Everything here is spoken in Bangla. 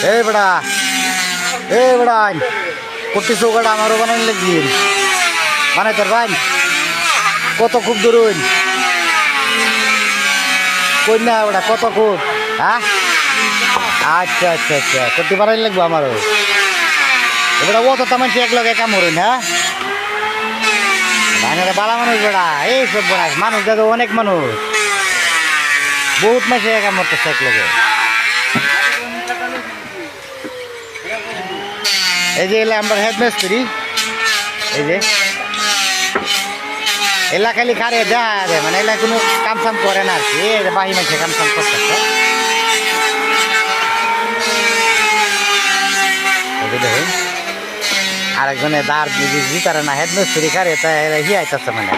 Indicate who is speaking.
Speaker 1: এই বেড়া কুটি চৌকাটা আমারও বানাই লাগবি বানাই তোর ভাই কত খুব ধরুন কই না বেড়া কত খুব হ্যাঁ আচ্ছা আচ্ছা আচ্ছা কুটি বানাই লাগবো আমারও এবারে ও তো তেমন এক লগে কাম করুন হ্যাঁ ভাঙারে বালা মানুষ বেড়া এই সব বনাস মানুষ দেখো অনেক মানুষ বহুত মাসে কাম করতেছে এক লগে এই যে এলা আমার হেড মিস্ত্রি এই যে এলা খালি খারে দেখা রে মানে এলা কোনো কাম সাম করে না আর কি এই যে বাহি মাসে কাম সাম করতেছে দেখুন আরেকজনে দাঁড় দিতে না হেড মিস্ত্রি খারে তাই হিয়াইতেছে মানে